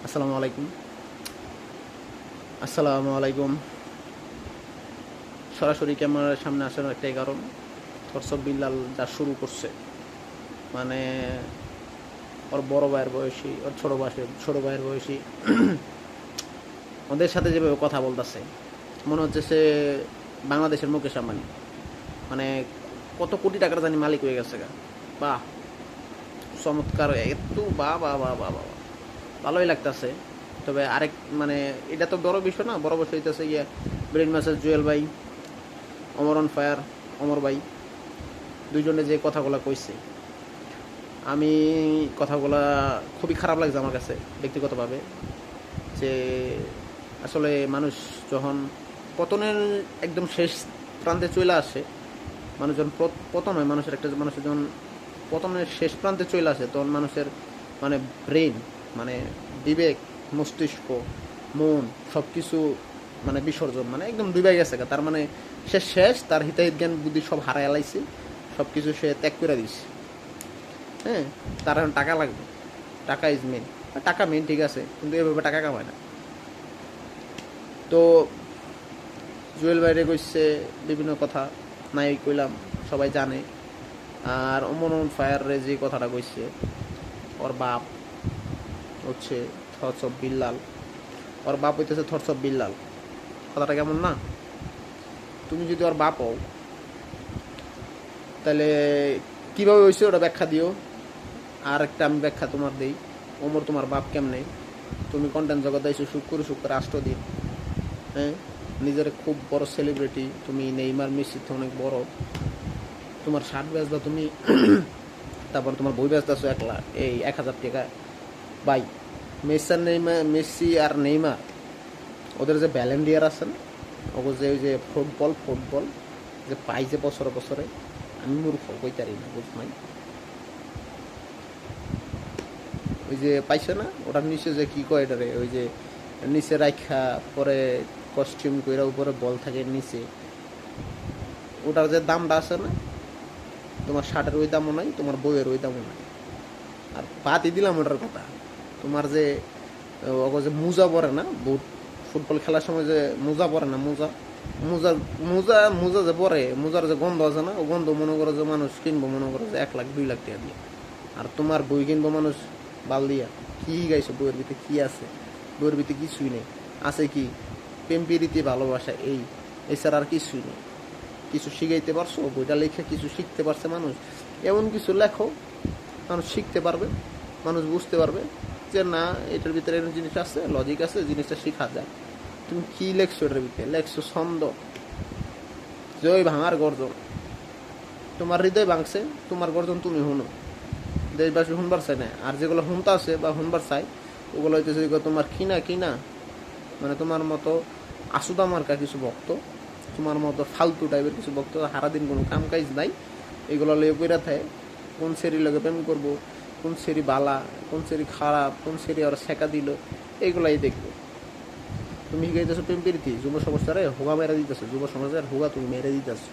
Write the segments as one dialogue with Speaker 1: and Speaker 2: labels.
Speaker 1: আসসালামু আলাইকুম। আসসালামু আলাইকুম। সরাসরি ক্যামেরার সামনে আসার একটাই কারণ, হোয়াটসঅ্যাপ বিল্লাল যা শুরু করছে, মানে ওর বড় ভাইয়ের বয়সী, ওর ছোট ভাইয়ের বয়সী ওদের সাথে যেভাবে কথা বলতেছে, মনে হচ্ছে সে বাংলাদেশের মুকেশ আম্বানি। মানে কত কোটি টাকার জানি মালিক হয়ে গেছে গা। বাহ, চমৎকার! একটু বাহ বাহ বাহ বাহ বাহ, ভালোই লাগতেছে। তবে আরেক মানে এটা তো বড় বিষয় না, বড় বিষয় হইতেছে গিয়া ব্রেন মাসের জুয়েল ভাই, অমর অন ফায়ার, অমর ভাই, দুইজনে যে কথাগুলো কইছে, আমি কথাগুলা খুবই খারাপ লাগছে আমার কাছে ব্যক্তিগতভাবে। যে আসলে মানুষ যখন পতনের একদম শেষ প্রান্তে চলে আসে, মানুষ যখন পতন হয়, মানুষের যখন পতনের শেষ প্রান্তে চলে আসে, তখন মানুষের মানে ব্রেন, মানে বিবেক, মস্তিষ্ক, মন, সব কিছু মানে বিসর্জন, মানে একদম ডুবে গেছে গা। তার মানে সে শেষ, তার হিতাহিত জ্ঞান বুদ্ধি সব হারায় এলাইছে, সব কিছু সে ত্যাগ করে দিছে। হ্যাঁ, তার এখন টাকা লাগবে, টাকা ইজ মেন। টাকা মেন, ঠিক আছে, কিন্তু এভাবে টাকা কামায় না। তো জুয়েল বাইরে কইছে বিভিন্ন কথা, নাই কইলাম, সবাই জানে। আর অমন ফায়ার রে যে কথাটা কইছে, ওর বাপ হচ্ছে থটস অফ বিল্লাল, ওর বাপ হইতেছে থটস অফ বিল্লাল। কথাটা কেমন না? তুমি যদি ওর বাপ হও, তাহলে কীভাবে হয়েছে ওটা ব্যাখ্যা দিও। আর একটা আমি ব্যাখ্যা তোমার দিই, ওমর তোমার বাপ কেমনে। তুমি কন্টেন্ট জগতে এসে শুক্র 8 দিন, হ্যাঁ, নিজের খুব বড় সেলিব্রিটি তুমি, নেইমার মেসির থেকে অনেক বড়। তোমার শার্ট বেচবা তুমি, তারপর তোমার বই বেচতেছো 1 লাখ, এই 1000 টাকা। বাই, মেসি আর নেইমার, ওদের যে ব্যালেন্ডিয়ার আছে না, ওগুলো যে ওই যে ফুটবল যে পাই যে বছরে বছরে, আমি মূর্খ কইতারি না, বুঝ নাই। ওই যে পাইছে না, ওটার নিচে যে কি কয় এটারে, ওই যে নিচে রাখা পরে কস্টিউম কইরা উপরে বল থাকে নিচে, ওটার যে দামটা আছে না, তোমার শার্টের ওই দামও নাই, তোমার বইয়ের ওই দামও নাই। আর বাদই দিলাম ওটার কথা, তোমার যে যে মোজা পরে না, বুট, ফুটবল খেলার সময় যে মোজা পরে না, মোজা মোজা মোজা মোজা যে পরে, মোজার যে গন্ধ আছে না, ও গন্ধ মনে করো যে মানুষ কিনবো, মনে করো যে 1 লাখ 2 লাখ টাকা দিয়ে। আর তোমার বই কিনবো মানুষ বাল দিয়া। কি গাইছো বইয়ের ভিতরে? কি আছে বইয়ের ভিতরে? কিছুই নেই। আছে কি? প্রেম প্রীতি ভালোবাসা, এই এছাড়া আর কিছুই নেই। কিছু শিখাইতে পারছো? বইটা লেখা কিছু শিখতে পারছে মানুষ? এমন কিছু লেখো মানুষ শিখতে পারবে, মানুষ বুঝতে পারবে যে না, এটার ভিতরে এরকম জিনিস আছে, লজিক আছে, জিনিসটা শেখা যায়। তুমি কি লেখছো এটার ভিতরে? লেখছো ছন্দ, যে ওই ভাঙার গর্জন। তোমার হৃদয় ভাঙছে, তোমার গর্জন তুমি শুনো, দেশবাসী শুনবার চাই না। আর যেগুলো শুনতে আছে বা শুনবার চাই, ওগুলো হইতেছে তোমার কিনা কিনা, মানে তোমার মতো আসুদা মার্কা কিছু ভক্ত, তোমার মতো ফালতু টাইপের কিছু ভক্ত, সারাদিন কোনো কাম কাজ নাই, এগুলো লয়ে কইরা থাকে কোন সেরি লগে প্রেম করবো, কোন সেরি বালা, কোন সেরি খারাপ, কোন সেরি আর শেখা দিল, এইগুলাই দেখবো। তুমি শিখাইতেছো প্রেম প্রীতি, যুব সমাজটারে হোগা মেরে দিতেছো, যুব সমাজের হোগা তুমি মেরে দিতেছো।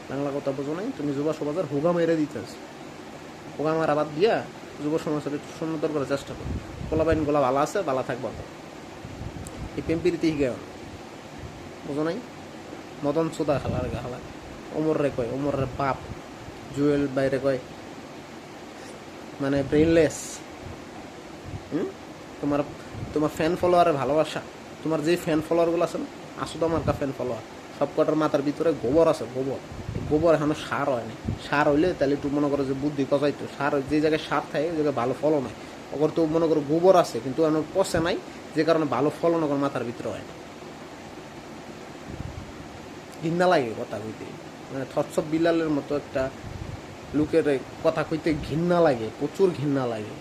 Speaker 1: বাংলা কথা বোঝো নাই, তুমি যুব সমাজের হোগা মেরে দিতেছো। হোগা মারা বাদ দিয়া যুব সমাজের একটু সুন্দর করার চেষ্টা করো। পোলাবাইন গোলা ভালো আছে, ভালো থাকবো। এই প্রেম প্রীতি শিখে বোঝো নাই? মদন সোদা খালার গালা ওমর রে কয়, ওমর রে বাপ জুয়েল বাইরে কয় মানে ব্রেনলেস। তোমার তোমার ফ্যান ফলোয়ারের ভালোবাসা, তোমার যে ফ্যান ফলোয়ারগুলো আছে না, আসুদা মার্কা ফ্যান ফলোয়ার, সব কটার মাথার ভিতরে গোবর আছে, গোবর। গোবর এখনো সার হয়নি। সার হইলে তাহলে একটু মনে করো যে বুদ্ধি কচাইতো। সার যে জায়গায় সার থাকে ওই জায়গায় ভালো ফলন হয়। ওর তো মনে করো গোবর আছে, কিন্তু এখন পচে নাই, যে কারণে ভালো ফলন ওর মাথার ভিতরে হয় না। ঘৃণা লাগে কথা কইতে, মানে থটস অফ বিলালের মতো একটা লোকের কথা কইতে ঘৃণা লাগে, প্রচুর ঘৃণা লাগে।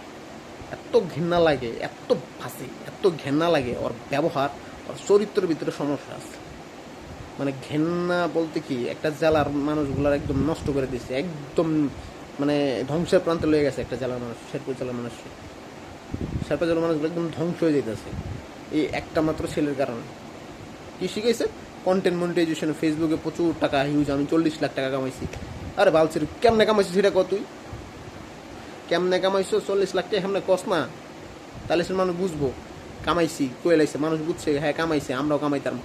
Speaker 1: এত ঘৃণা লাগে, এত ফাঁসি, এত ঘৃণা লাগে। ওর ব্যবহার, ওর চরিত্রের ভিতরে সমস্যা আছে। মানে ঘৃণা বলতে কি, একটা জেলার মানুষগুলার একদম নষ্ট করে দিচ্ছে, একদম মানে ধ্বংসের প্রান্তে লয়ে গেছে একটা জেলার মানুষ। শেরপুর জেলার মানুষ, শেরপুর জেলার মানুষগুলো একদম ধ্বংস হয়ে যেতেছে এই একটা মাত্র ছেলের কারণে। কি শিখেছে? কন্টেন্ট মনিটাইজেশন, ফেসবুকে প্রচুর টাকা হিউজ, আমি 40 লাখ টাকা কামাইছি। আরে বালছির কেমনে কামাইছিস সেটা কত? তুই কেমনে কামাইছো 40 লাখ টাকা? কেমনে কস না? তাহলে সে মানুষ বুঝবো কামাইছি কই লাইছে, মানুষ বুঝছে হ্যাঁ কামাইছে, আমরাও কামাইতাম।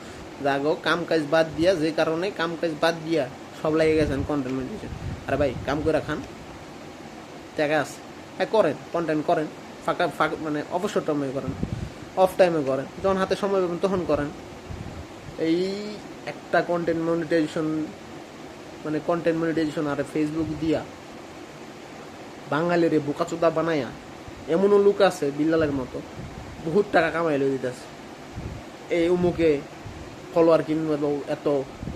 Speaker 1: যাগো কাম কাজ বাদ দিয়া, যে কারণে কাম কাজ বাদ দিয়া সব লাগিয়ে গেছেন কন্টেন্ট মনিটাইজেশন। আরে ভাই কাম করে খান, টাকা আছে, হ্যাঁ করেন, কন্টেন্ট করেন, ফাঁকা ফাঁকা মানে অবসর টাইমে করেন, অফ টাইমে করেন, যখন হাতে সময় পাবেন তখন করেন। এই একটা কন্টেন্ট মনিটাইজেশন মানে কন্টেন্ট মনিটাইজেশন আর ফেসবুক দিয়া বাঙালির বোকাচোদা বানায়া এমনও লোক আছে বিল্লালের মতো বহুত টাকা কামাই লই দিতেছে। এই উমুকে ফলোয়ার কিনবে এত,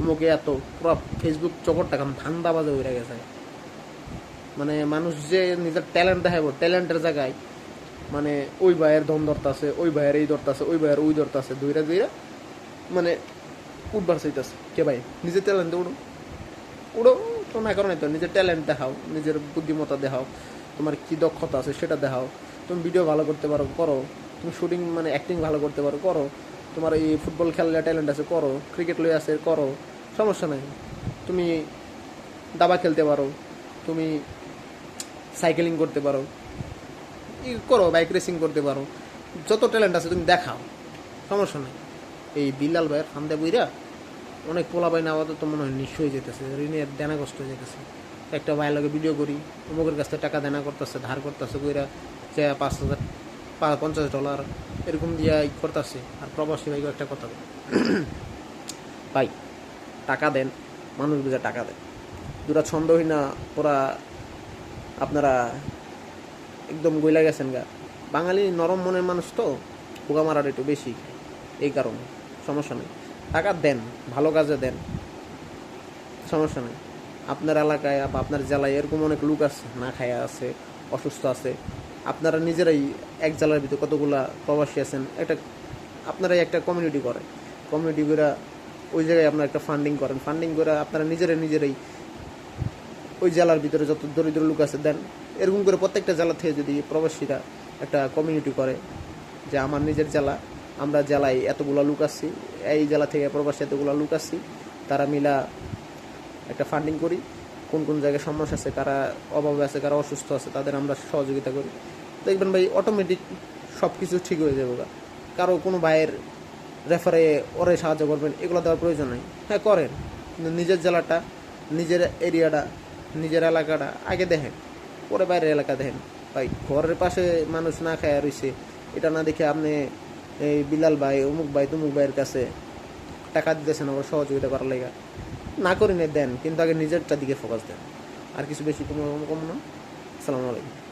Speaker 1: উমুকে এত, পুরো ফেসবুক চকর টাকা ধান্দা বাজে হয়ে গেছে। মানে মানুষ যে নিজের ট্যালেন্ট দেখাবো, ট্যালেন্টের জায়গায় মানে ওই ভাইয়ের ধন ধরতেছে, ওই ভাইয়ের এই ধরতেছে, ওই ভাইয়ের ওই ধরতেছে, দুইরা দুইরা মানে উঠবার চাইতেছে। কে ভাই নিজের ট্যালেন্টে উঠো, উড়ো তো না কারণে তো নিজের ট্যালেন্ট দেখাও, নিজের বুদ্ধিমত্তা দেখাও, তোমার কী দক্ষতা আছে সেটা দেখাও। তুমি ভিডিও ভালো করতে পারো করো, তুমি শুটিং মানে অ্যাক্টিং ভালো করতে পারো করো, তোমার এই ফুটবল খেলার ট্যালেন্ট আছে করো, ক্রিকেট লই আছে করো, সমস্যা নাই। তুমি দাবা খেলতে পারো, তুমি সাইকেলিং করতে পারো, করো, বাইক রেসিং করতে পারো, যত ট্যালেন্ট আছে তুমি দেখাও, সমস্যা নেই। এই বিল্লাল ভাইয়ের ফান্দে বইরা অনেক পোলা বাইনা আপাতত মনে হয় নিঃস্ব হয়ে যেতেছে, ঋণের দেনা কষ্ট হয়ে যেতেছে। একটা ভাইয়ের লগে ভিডিও করি, অমুকের কাছ থেকে টাকা দেনা করতেছে, ধার করতেছে, কইরা যে $5,000 $50 এরকম দিয়া করতেছে। আর প্রবাসী ভাই একটা কথা ভাই, টাকা দেন, মানুষ বুঝে টাকা দেন। দুটা ছন্দহীন না ওরা আপনারা একদম গইলা গেছেন গা। বাঙালি নরম মনের মানুষ তো, বোকা মারার একটু বেশি, এই কারণে সমস্যা নেই। টাকা দেন, ভালো কাজে দেন, সমস্যা নেই। আপনার এলাকায় বা আপনার জেলায় এরকম অনেক লোক আছে, না খায়া আছে, অসুস্থ আছে। আপনারা নিজেরাই এক জেলার ভিতরে কতগুলা প্রবাসী আছেন, একটা আপনারাই একটা কমিউনিটি করেন, কমিউনিটি করে ওই জায়গায় আপনারা একটা ফান্ডিং করেন, ফান্ডিং করে আপনারা নিজেরাই ওই জেলার ভিতরে যত দরিদ্র লোক আছে দেন। এরকম করে প্রত্যেকটা জেলা থেকে যদি প্রবাসীরা একটা কমিউনিটি করে যে আমার নিজের জেলা, আমরা জেলায় এতগুলো লোক আসছি, এই জেলা থেকে প্রবাসী এতগুলো লোক আসছি, তারা মিলা একটা ফান্ডিং করি, কোন কোন জায়গায় সমস্যা আছে, কারা অভাবে আছে, কারা অসুস্থ আছে, তাদের আমরা সহযোগিতা করি, দেখবেন ভাই অটোমেটিক সব কিছু ঠিক হয়ে যাবে। কারো কোনো ভাইয়ের রেফারে ওরে সাহায্য করবেন এগুলো দেওয়ার প্রয়োজন নেই। হ্যাঁ করেন, কিন্তু নিজের জেলাটা, নিজের এরিয়াটা, নিজের এলাকাটা আগে দেখেন, পরে বাইরের এলাকা দেখেন। ভাই ঘরের পাশে মানুষ না খায় রয়েছে, এটা না দেখে আপনি এই বিলাল ভাই অমুক ভাই তমুক ভাইয়ের কাছে টাকা দিতেছেন আবার সহযোগিতা করার লেগা, না করি না দেন, কিন্তু আগে নিজেরটা দিকে ফোকাস দেন। আর কিছু বেশি কোনো কম না। আসসালামু আলাইকুম।